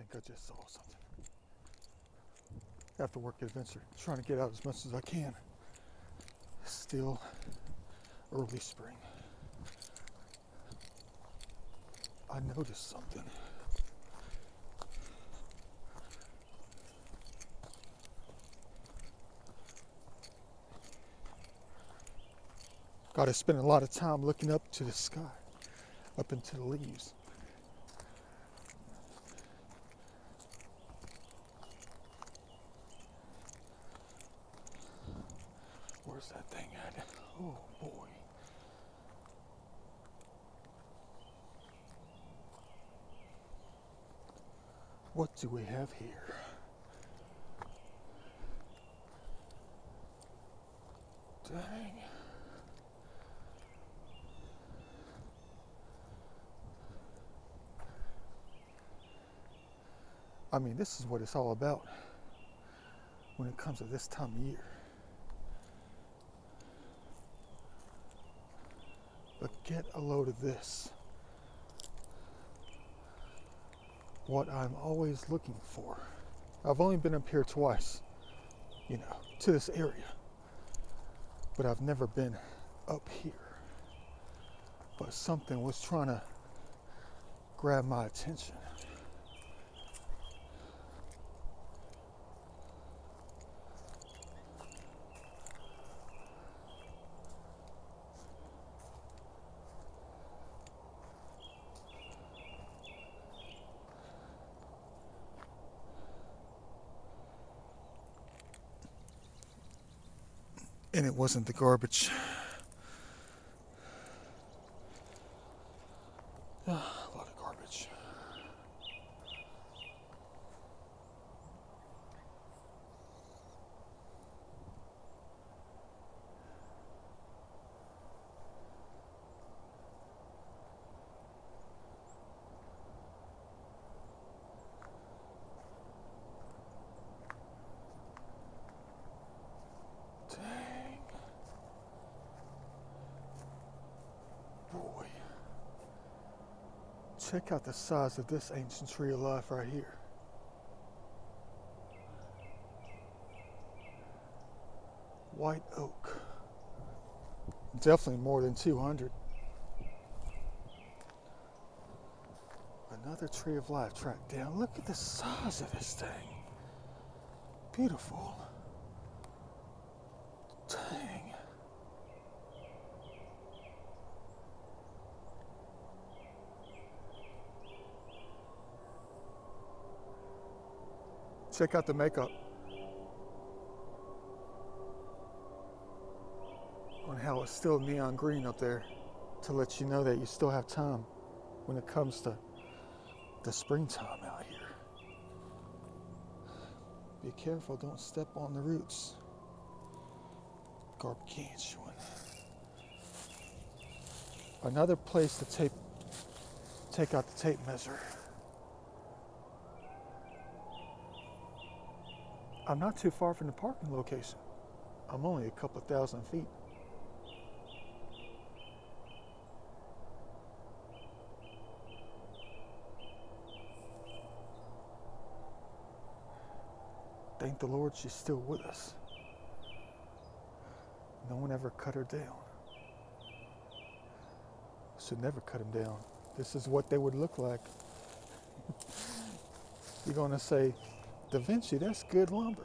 think I just saw something. After work adventure, trying to get out as much as I can. Still early spring. I noticed something. Gotta spend a lot of time looking up to the sky, up into the leaves. Where's that thing at? Oh boy. What do we have here? Dang. I mean, this is what it's all about when it comes to this time of year. But get a load of this. What I'm always looking for. I've only been up here twice, to this area. But I've never been up here. But something was trying to grab my attention. And it wasn't the garbage. A lot of garbage. Dang. Boy. Check out the size of this ancient tree of life right here. White oak. Definitely more than 200. Another tree of life tracked down. Look at the size of this thing. Beautiful. Dang. Check out the makeup on how it's still neon green up there to let you know that you still have time when it comes to the springtime out here. Be careful, don't step on the roots. Gargantuan. Another place to take out the tape measure. I'm not too far from the parking location. I'm only a couple of thousand feet. Thank the Lord she's still with us. No one ever cut her down. Should never cut them down. This is what they would look like. You're going to say, Da Vinci, that's good lumber.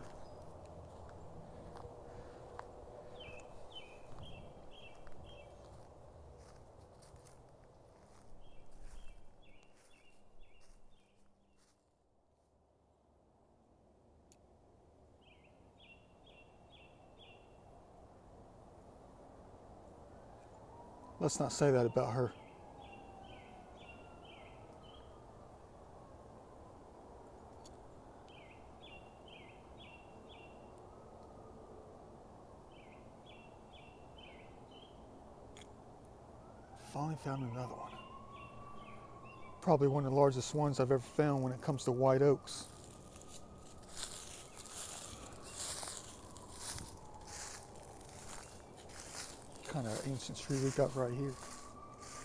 Let's not say that about her. Finally found another one. Probably one of the largest ones I've ever found when it comes to white oaks. Kind of ancient tree we got right here.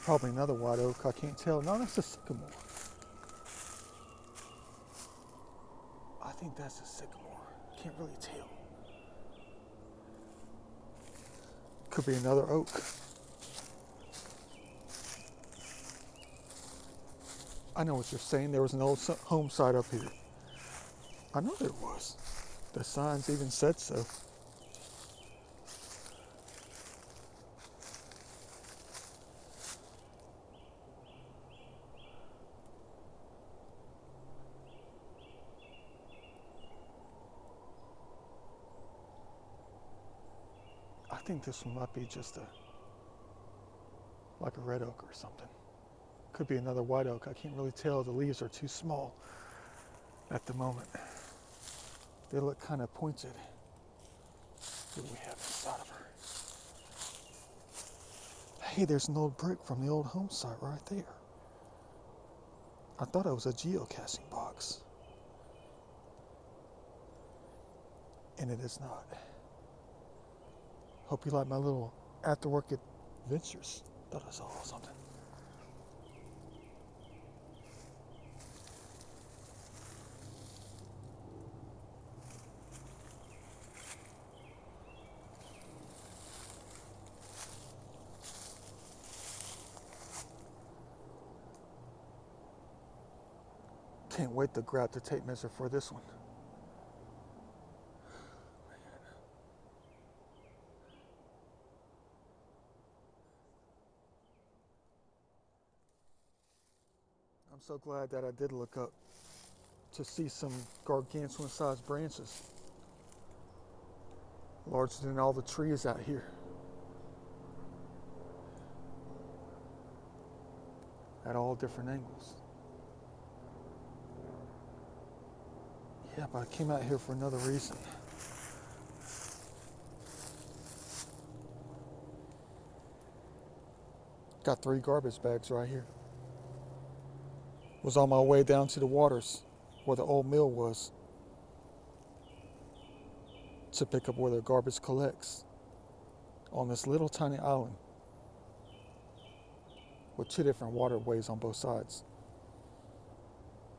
Probably another white oak, I can't tell. No, that's a sycamore. think that's a sycamore. Can't really tell. Could be another oak. I know what you're saying. There was an old home site up here. I know there was. The signs even said so. I think this one might be just like a red oak or something. Could be another white oak. I can't really tell. The leaves are too small at the moment. They look kind of pointed. What do we have inside of her? Hey, there's an old brick from the old home site right there. I thought it was a geocaching box. And it is not. Hope you like my little after-work adventures. Thought I saw something. Can't wait to grab the tape measure for this one. I'm so glad that I did look up to see some gargantuan-sized branches, larger than all the trees out here. At all different angles. Yeah, but I came out here for another reason. Got 3 garbage bags right here. Was on my way down to the waters where the old mill was to pick up where the garbage collects on this little tiny island with 2 different waterways on both sides.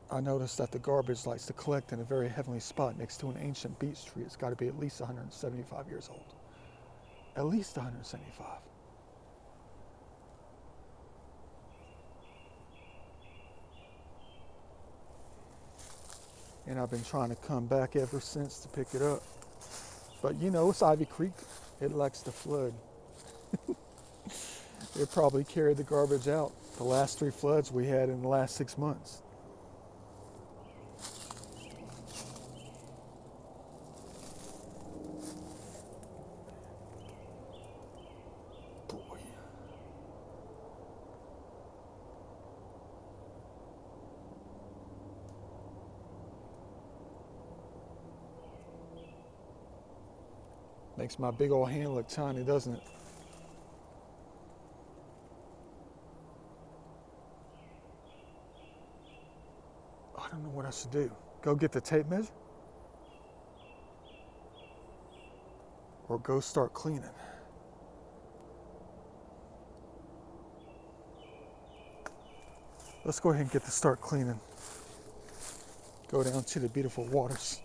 I noticed that the garbage likes to collect in a very heavenly spot next to an ancient beech tree. It's got to be at least 175 years old. At least 175. And I've been trying to come back ever since to pick it up. But you know, it's Ivy Creek. It likes to flood. It probably carried the garbage out the last 3 floods we had in the last 6 months. Boy. Makes my big old hand look tiny, doesn't it? I don't know what I should do. Go get the tape measure? Or go start cleaning? Let's go ahead and get to start cleaning. Go down to the beautiful waters.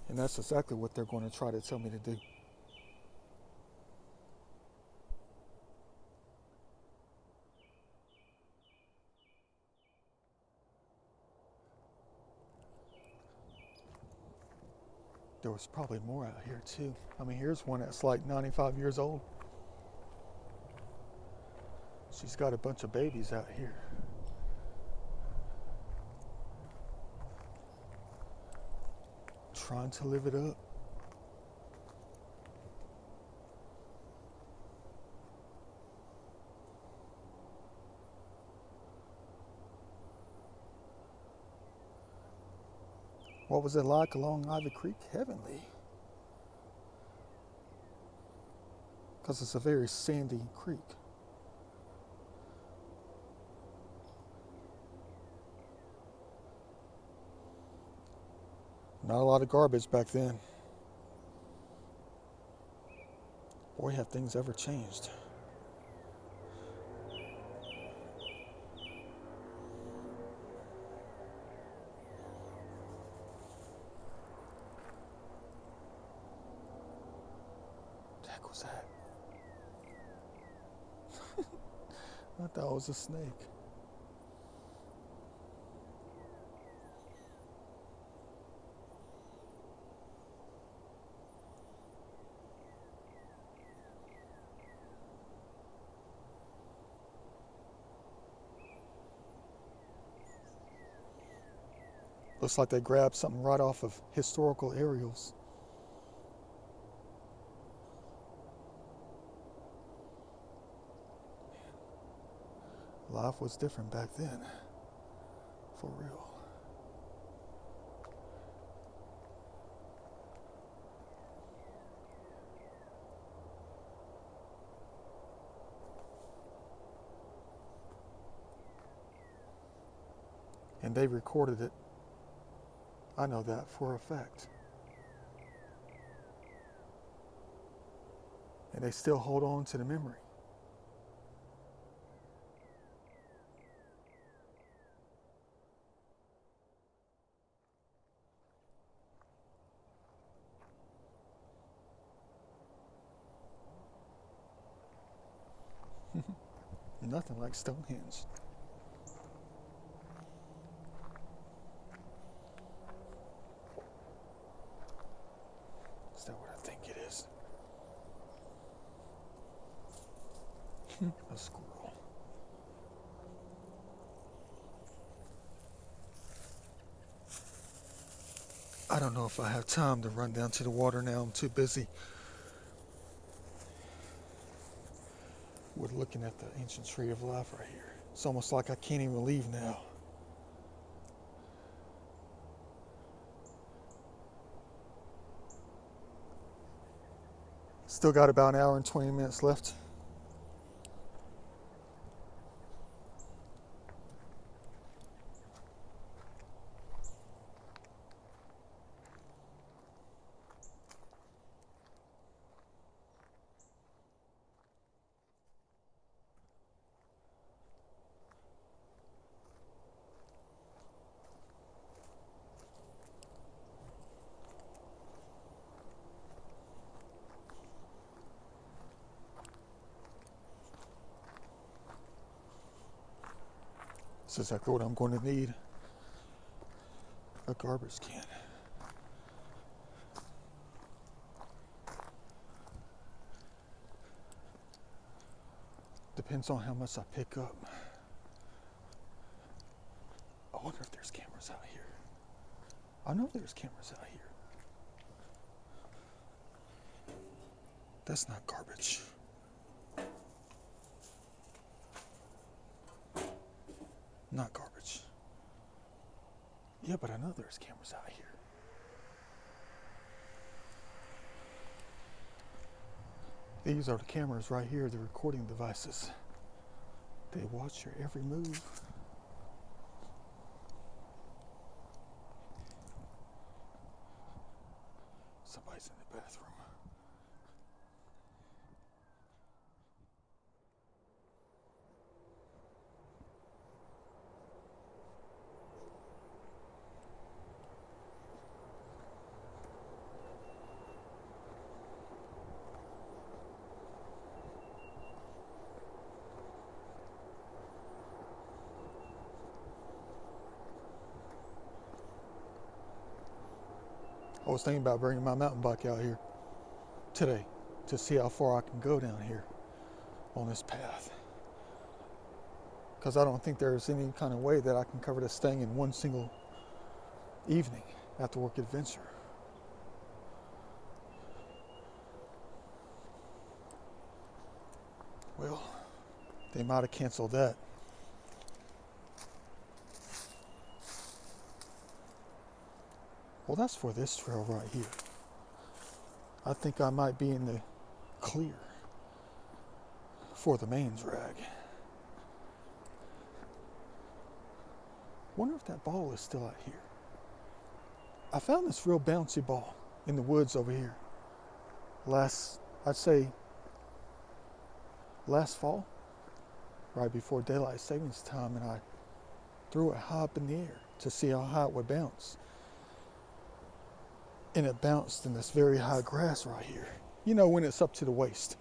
And that's exactly what they're going to try to tell me to do. There was probably more out here too. I mean, here's one that's like 95 years old. She's got a bunch of babies out here. Trying to live it up. What was it like along Ivy Creek? Heavenly. Because it's a very sandy creek. Not a lot of garbage back then. Boy, have things ever changed. heck was that? I thought it was a snake. Looks like they grabbed something right off of historical aerials. Life was different back then, for real. And they recorded it. I know that for a fact. And they still hold on to the memory. Nothing like Stonehenge. Is that what I think it is? A squirrel. I don't know if I have time to run down to the water now. I'm too busy with looking at the ancient tree of life right here. It's almost like I can't even leave now. Still got about an hour and 20 minutes left. This is exactly what I'm going to need. A garbage can. Depends on how much I pick up. I wonder if there's cameras out here. I know there's cameras out here. That's not garbage. Not garbage. Yeah, but I know there's cameras out here. These are the cameras right here, the recording devices. They watch your every move. Somebody's in the bathroom. I was thinking about bringing my mountain bike out here today to see how far I can go down here on this path. Because I don't think there's any kind of way that I can cover this thing in one single evening after work adventure. Well, they might have canceled that. Well, that's for this trail right here. I think I might be in the clear for the main drag. Wonder if that ball is still out here. I found this real bouncy ball in the woods over here. I'd say last fall, right before daylight savings time, and I threw it high up in the air to see how high it would bounce. And it bounced in this very high grass right here. You know, when it's up to the waist.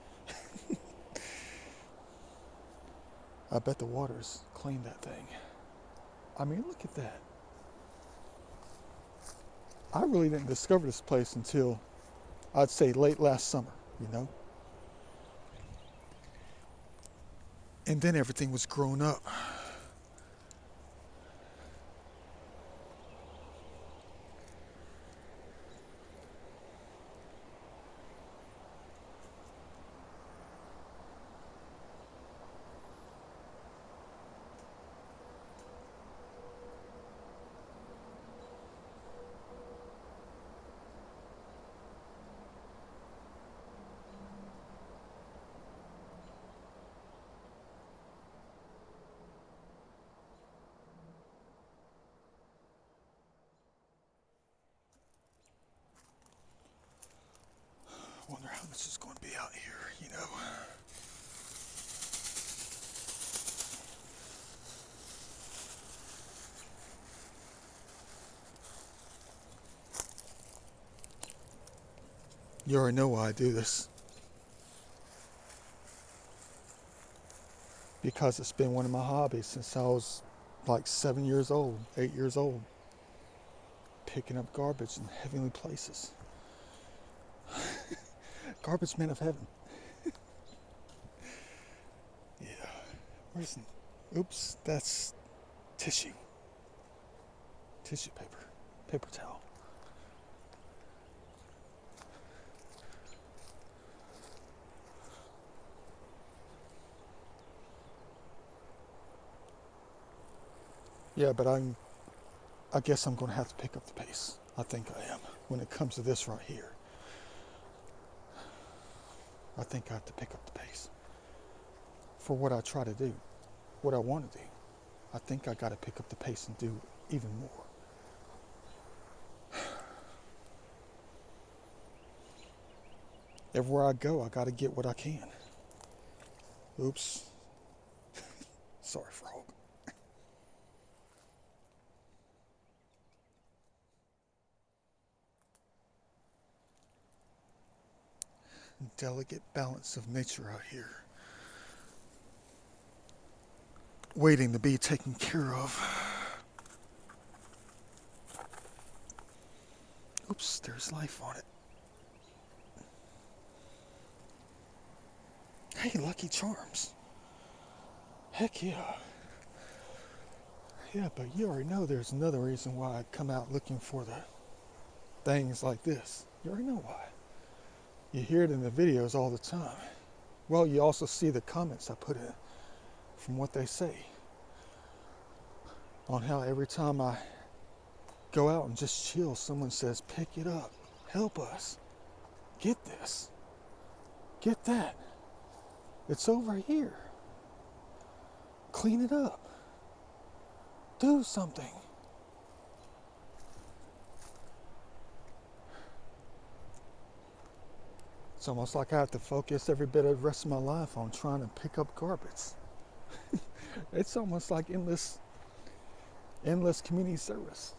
I bet the water's cleaned that thing. I mean, look at that. I really didn't discover this place until, I'd say, late last summer, you know? And then everything was grown up. I wonder how much is going to be out here, you know? You already know why I do this. Because it's been one of my hobbies since I was like 7 years old, 8 years old. Picking up garbage in heavenly places. Garbage men of heaven. Yeah. Where's... Oops, that's tissue. Tissue paper. Paper towel. Yeah, but I guess I'm going to have to pick up the pace. I think I am. When it comes to this right here. I think I have to pick up the pace. For what I try to do. What I want to do. I think I got to pick up the pace and do even more. Everywhere I go, I got to get what I can. Oops. Sorry, frog. Delicate balance of nature out here. Waiting to be taken care of. Oops, there's life on it. Hey, Lucky Charms. Heck yeah. Yeah, but you already know there's another reason why I come out looking for the things like this. You already know why. You hear it in the videos all the time. Well, you also see the comments I put in from what they say on how every time I go out and just chill, someone says, pick it up, help us, get this, get that. It's over here. Clean it up. Do something. It's almost like I have to focus every bit of the rest of my life on trying to pick up garbage. It's almost like endless community service.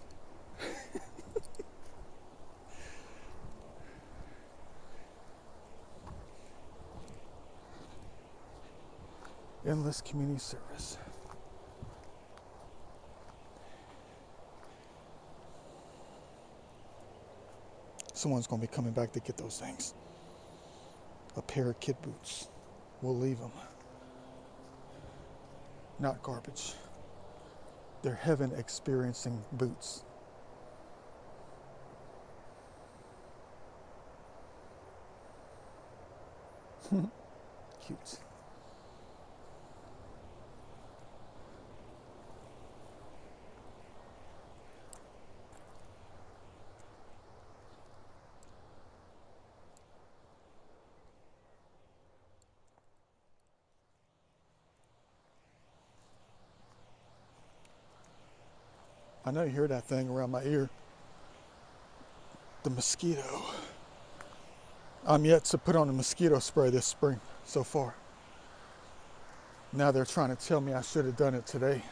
Endless community service. Someone's going to be coming back to get those things. A pair of kid boots. We'll leave them. Not garbage. They're heaven experiencing boots. Cute. I know you hear that thing around my ear. The mosquito. I'm yet to put on a mosquito spray this spring so far. Now they're trying to tell me I should have done it today.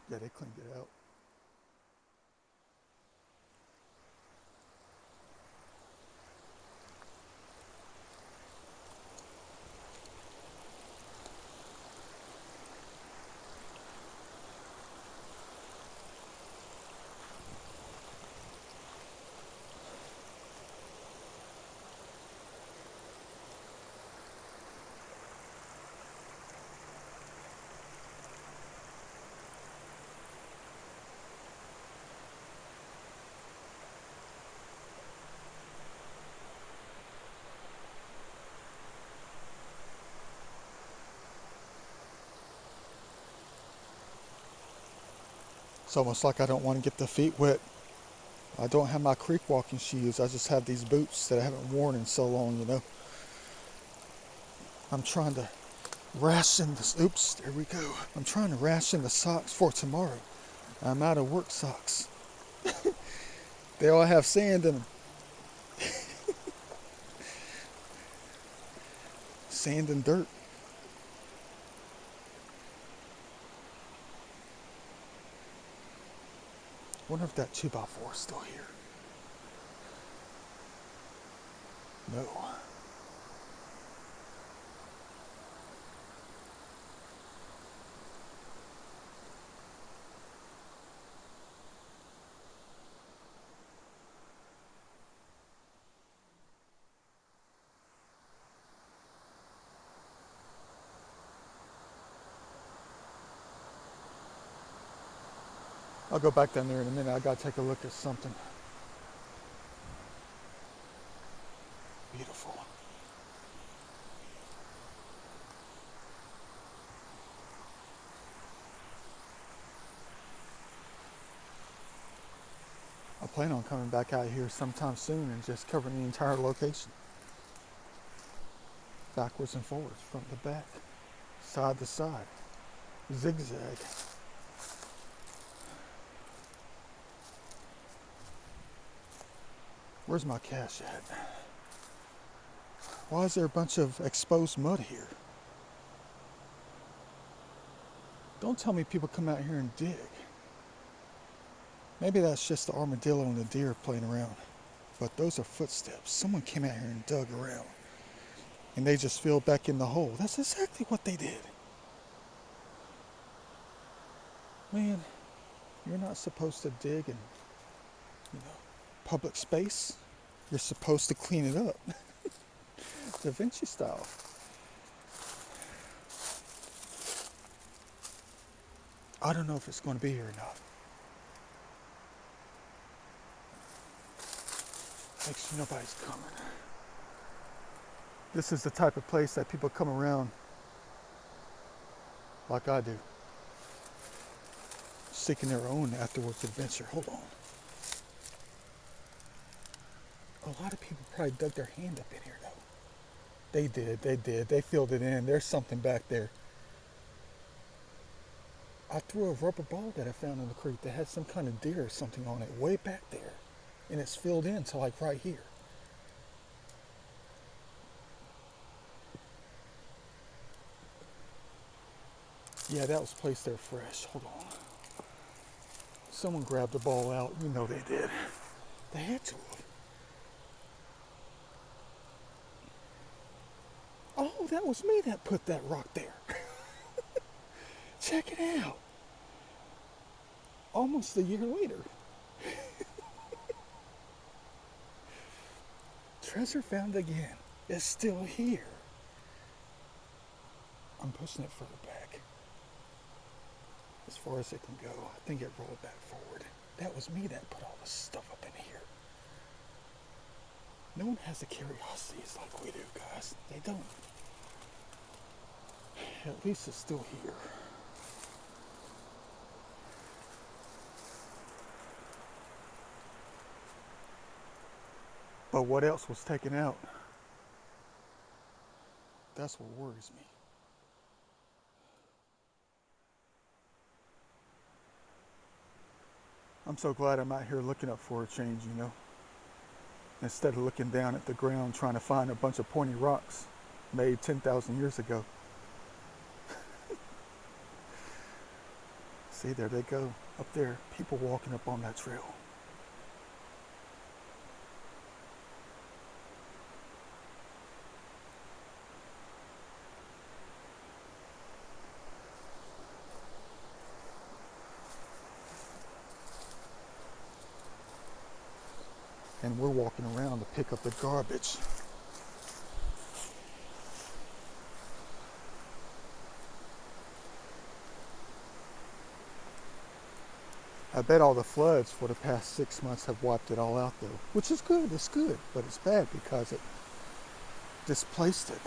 Yeah, they cleaned it out. It's almost like I don't want to get the feet wet. I don't have my creek walking shoes. I just have these boots that I haven't worn in so long, you know. I'm trying to ration this. Oops, there we go. I'm trying to ration the socks for tomorrow. I'm out of work socks. They all have sand in them. Sand and dirt. Wonder if that 2x4 is still here. No. I'll go back down there in a minute. I gotta take a look at something. Beautiful. I plan on coming back out here sometime soon and just covering the entire location. Backwards and forwards, front to back, side to side, zigzag. Where's my cache at? Why is there a bunch of exposed mud here? Don't tell me people come out here and dig. Maybe that's just the armadillo and the deer playing around. But those are footsteps. Someone came out here and dug around. And they just filled back in the hole. That's exactly what they did. Man, you're not supposed to dig in, public space. You're supposed to clean it up. Da Vinci style. I don't know if it's going to be here or not. Make sure nobody's coming. This is the type of place that people come around like I do, seeking their own afterwards adventure. Hold on. A lot of people probably dug their hand up in here though. They did. They filled it in. There's something back there. I threw a rubber ball that I found in the creek that had some kind of deer or something on it way back there. And it's filled in to like right here. Yeah, that was placed there fresh. Hold on. Someone grabbed the ball out. You know they did. They had to have. Oh, that was me that put that rock there. Check it out. Almost a year later. Treasure found again. It's still here. I'm pushing it further back. As far as it can go. I think it rolled back forward. That was me that put all this stuff up in here. No one has the curiosities like we do, guys. They don't. At least it's still here. But what else was taken out? That's what worries me. I'm so glad I'm out here looking up for a change, instead of looking down at the ground trying to find a bunch of pointy rocks made 10,000 years ago. See, there they go. Up there, people walking up on that trail. And we're walking around to pick up the garbage. I bet all the floods for the past 6 months have wiped it all out though, which is good, it's good, but it's bad because it displaced it.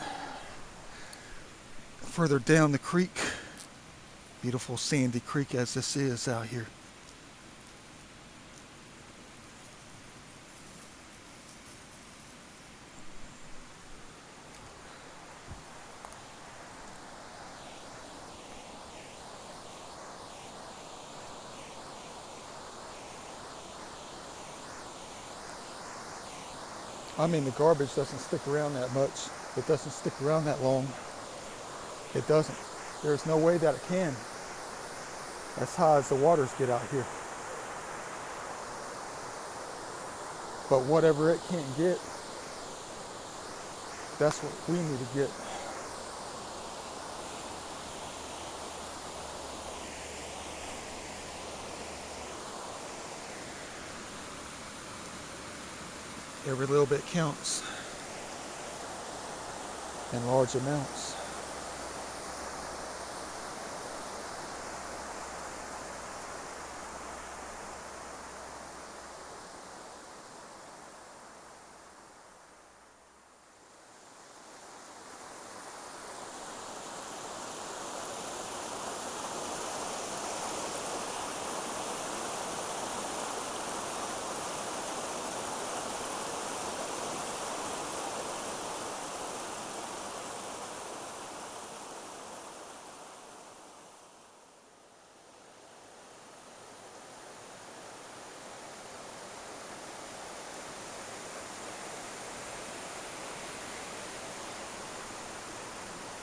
Further down the creek, beautiful sandy creek as this is out here. I mean, the garbage doesn't stick around that much. It doesn't stick around that long. It doesn't. There's no way that it can. As high as the waters get out here. But whatever it can't get, that's what we need to get. Every little bit counts in large amounts.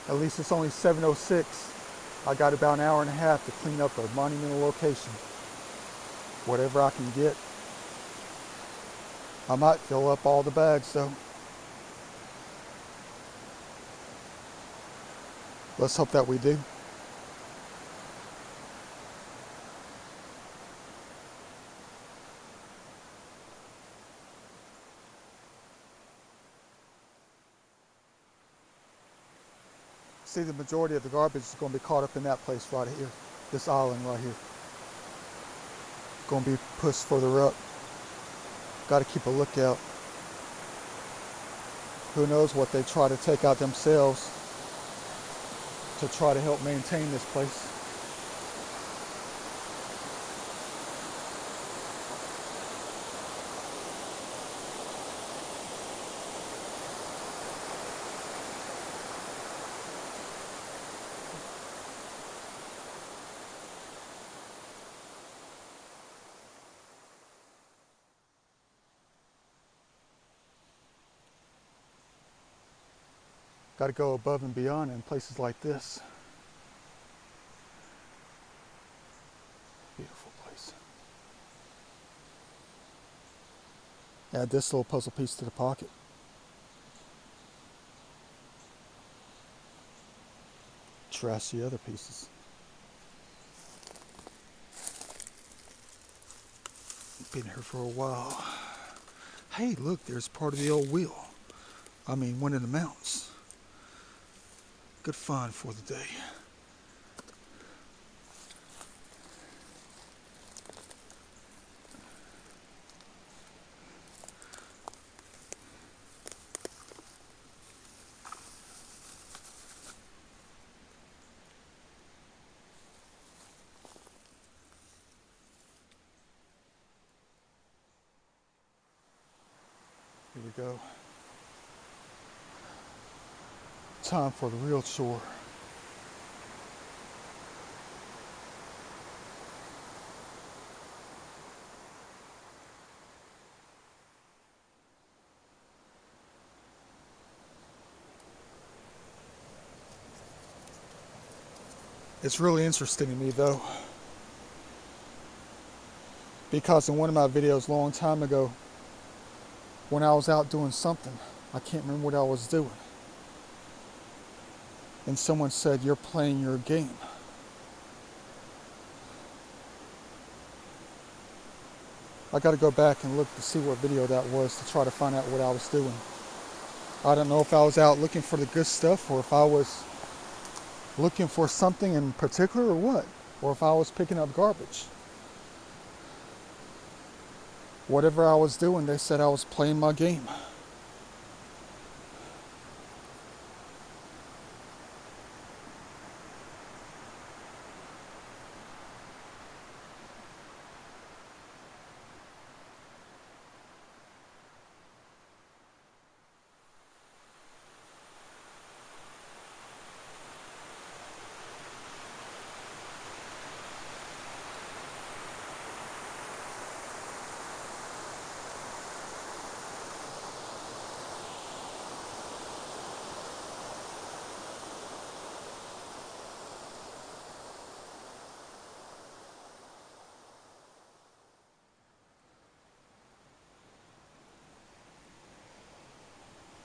At least it's only 7:06. I got about an hour and a half to clean up a monumental location. Whatever I can get. I might fill up all the bags though. Let's hope that we do. See, the majority of the garbage is going to be caught up in that place right here. This island right here. Going to be pushed further up. Got to keep a lookout. Who knows what they try to take out themselves to try to help maintain this place. Got to go above and beyond in places like this. Beautiful place. Add this little puzzle piece to the pocket. Trash the other pieces. Been here for a while. Hey, look, there's part of the old wheel. I mean, one in the mountains. Good find for the day. Here we go. Time for the real chore. It's really interesting to me though. Because in one of my videos a long time ago, when I was out doing something, I can't remember what I was doing, and someone said, "You're playing your game." I got to go back and look to see what video that was to try to find out what I was doing. I don't know if I was out looking for the good stuff, or if I was looking for something in particular, or what, or if I was picking up garbage. Whatever I was doing, they said I was playing my game.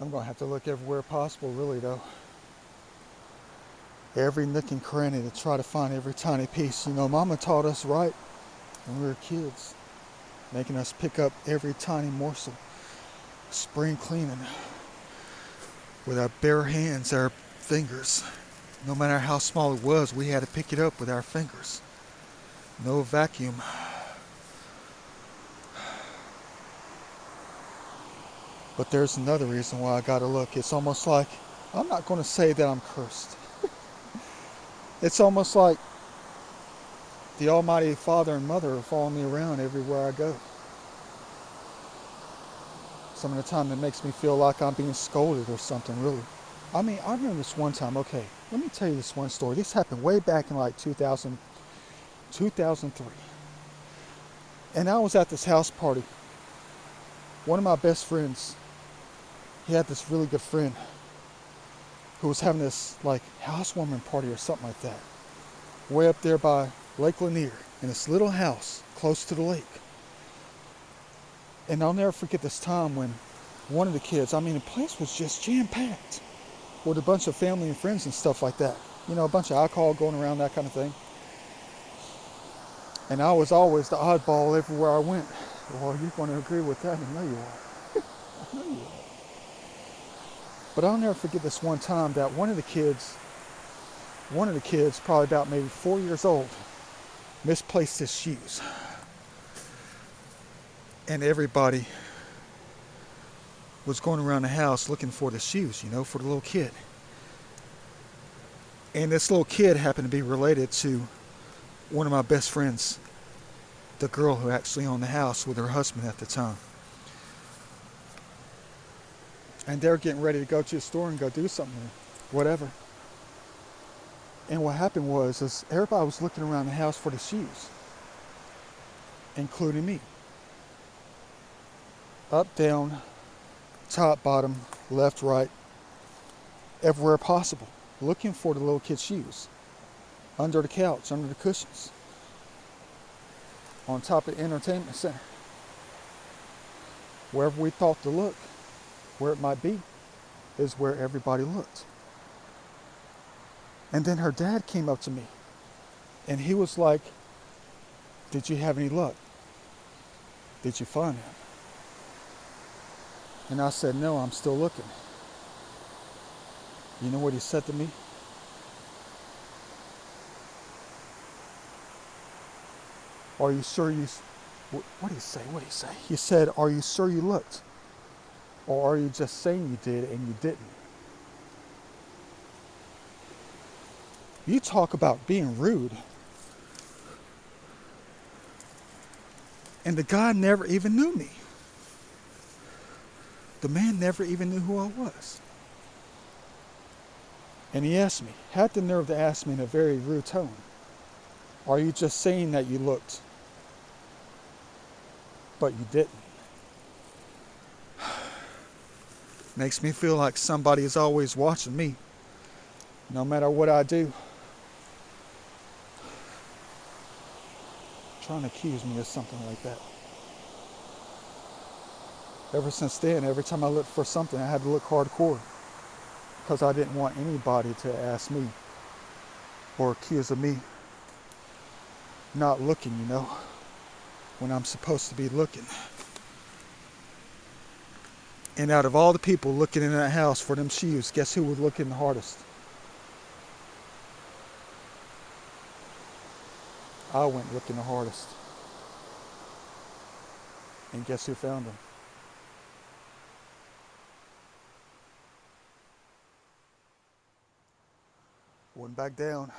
I'm going to have to look everywhere possible, really, though. Every nook and cranny to try to find every tiny piece. You know, Mama taught us right when we were kids, making us pick up every tiny morsel, spring cleaning, with our bare hands, our fingers. No matter how small it was, we had to pick it up with our fingers. No vacuum. But there's another reason why I gotta look. It's almost like, I'm not gonna say that I'm cursed. It's almost like the Almighty Father and Mother are following me around everywhere I go. Some of the time it makes me feel like I'm being scolded or something, really. I mean, I remember this one time, okay, let me tell you this one story. This happened way back in like 2003. And I was at this house party. One of my best friends, he had this really good friend who was having this like housewarming party or something like that, way up there by Lake Lanier, in this little house close to the lake. And I'll never forget this time when one of the kids, I mean, the place was just jam-packed with a bunch of family and friends and stuff like that. You know, a bunch of alcohol going around, that kind of thing. And I was always the oddball everywhere I went. Well, you're going to agree with that, I know you are. I know you are. But I'll never forget this one time that one of the kids, probably about maybe 4 years old, misplaced his shoes. And everybody was going around the house looking for the shoes, you know, for the little kid. And this little kid happened to be related to one of my best friends, the girl who actually owned the house with her husband at the time. And they're getting ready to go to the store and go do something, whatever. And what happened was everybody was looking around the house for the shoes, including me. Up, down, top, bottom, left, right, everywhere possible, looking for the little kid's shoes. Under the couch, under the cushions, on top of the entertainment center. Wherever we thought to look, where it might be, is where everybody looked. And then her dad came up to me, and he was like, "Did you have any luck? Did you find him?" And I said, "No, I'm still looking." You know what he said to me? "Are you sure you..." What did he say? What did he say? He said, "Are you sure you looked? Or are you just saying you did and you didn't?" You talk about being rude. And the guy never even knew me. The man never even knew who I was. And he asked me, had the nerve to ask me in a very rude tone, "Are you just saying that you looked, but you didn't?" Makes me feel like somebody is always watching me, no matter what I do. trying to accuse me of something like that. Ever since then, every time I looked for something, I had to look hardcore because I didn't want anybody to ask me or accuse of me not looking, when I'm supposed to be looking. And out of all the people looking in that house for them shoes, guess who was looking the hardest? I went looking the hardest. And guess who found them? One back down.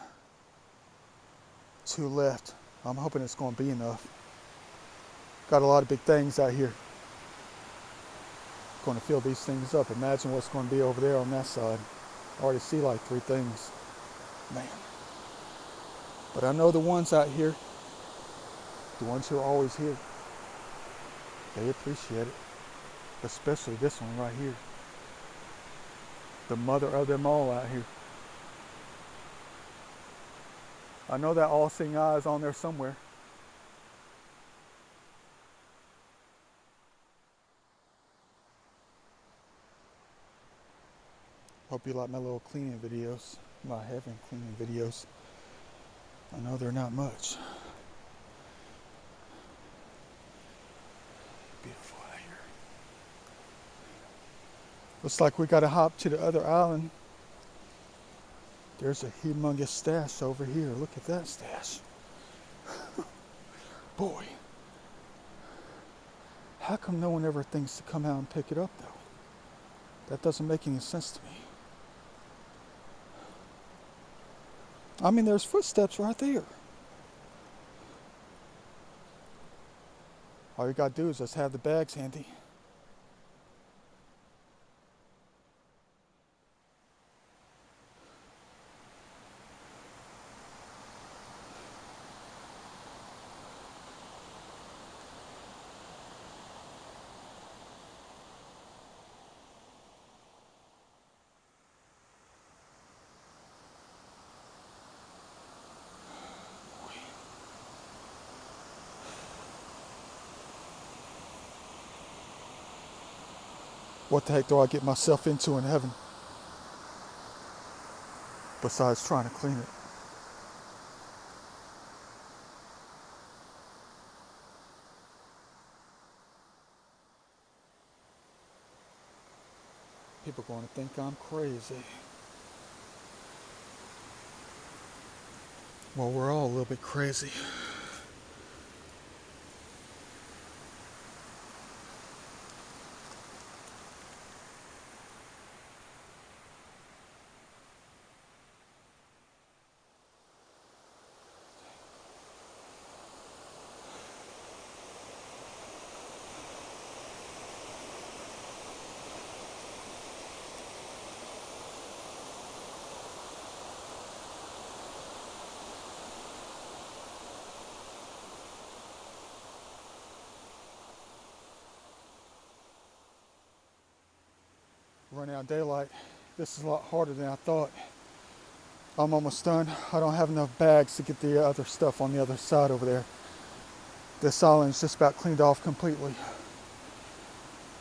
2 left. I'm hoping it's going to be enough. Got a lot of big things out here. Going to fill these things up. Imagine what's going to be over there on that side. I already see like 3 things. Man. But I know the ones out here, the ones who are always here, they appreciate it. Especially this one right here. The mother of them all out here. I know that all-seeing eye is on there somewhere. Hope you like my little cleaning videos, my heaven cleaning videos. I know they're not much. Beautiful out here. Looks like we gotta hop to the other island. There's a humongous stash over here. Look at that stash. Boy. How come no one ever thinks to come out and pick it up though? That doesn't make any sense to me. I mean, there's footsteps right there. All you gotta do is just have the bags handy. What the heck do I get myself into in heaven? Besides trying to clean it. People are going to think I'm crazy. Well, we're all a little bit crazy. Running out of daylight. This is a lot harder than I thought. I'm almost done. I don't have enough bags to get the other stuff on the other side over there. This island's just about cleaned off completely.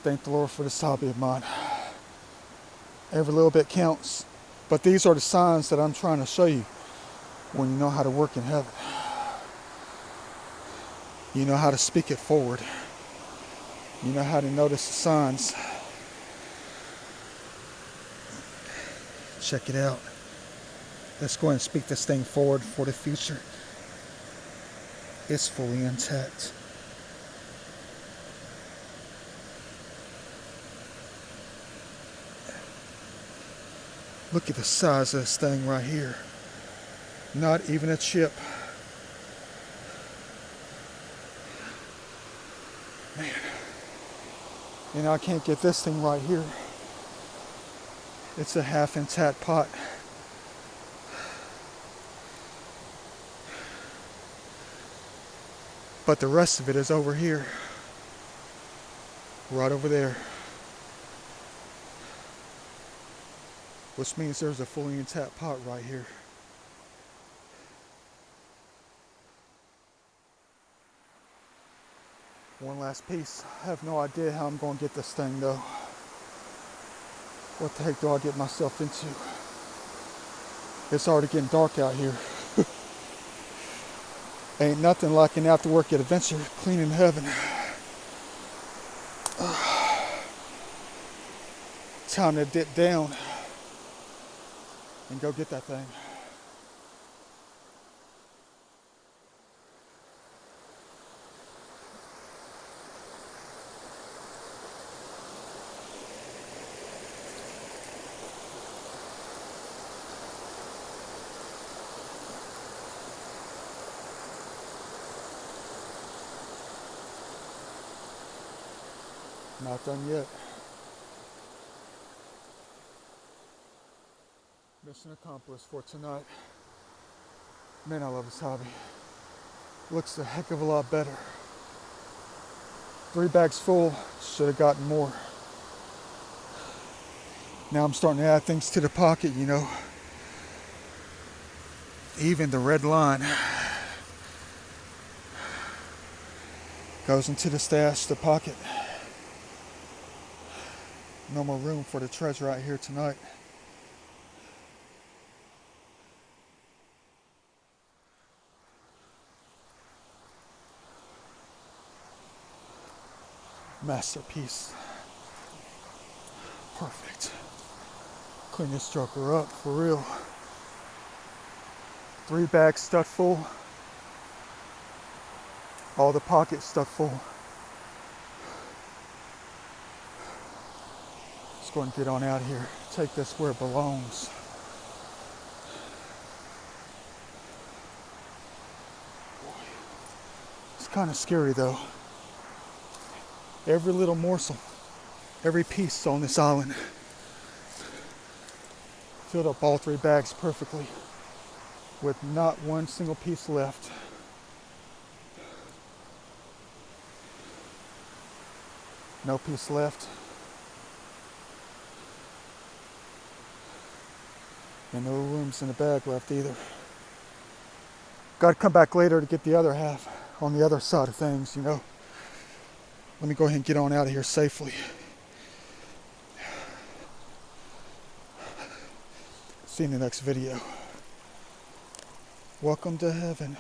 Thank the Lord for this hobby of mine. Every little bit counts. But these are the signs that I'm trying to show you when you know how to work in heaven. You know how to speak it forward. You know how to notice the signs. Check it out. Let's go ahead and speak this thing forward for the future. It's fully intact. Look at the size of this thing right here. Not even a chip. Man. And I can't get this thing right here. It's a half intact pot. But the rest of it is over here. Right over there. Which means there's a fully intact pot right here. One last piece. I have no idea how I'm going to get this thing though. What the heck do I get myself into? It's already getting dark out here. Ain't nothing like an after work adventure cleaning heaven. Time to dip down and go get that thing. Not done yet. Mission accomplished for tonight. Man, I love this hobby. Looks a heck of a lot better. 3 bags full, should have gotten more. Now I'm starting to add things to the pocket, you know. Even the red line goes into the stash, the pocket. No more room for the treasure out here tonight. Masterpiece. Perfect. Clean this joker up for real. 3 bags stuffed full. All the pockets stuffed full. Let's go and get on out of here. Take this where it belongs. It's kind of scary though. Every little morsel, every piece on this island filled up all 3 bags perfectly with not one single piece left. No piece left. And no rooms in the bag left either. Got to come back later to get the other half on the other side of things, you know. Let me go ahead and get on out of here safely. See you in the next video. Welcome to heaven.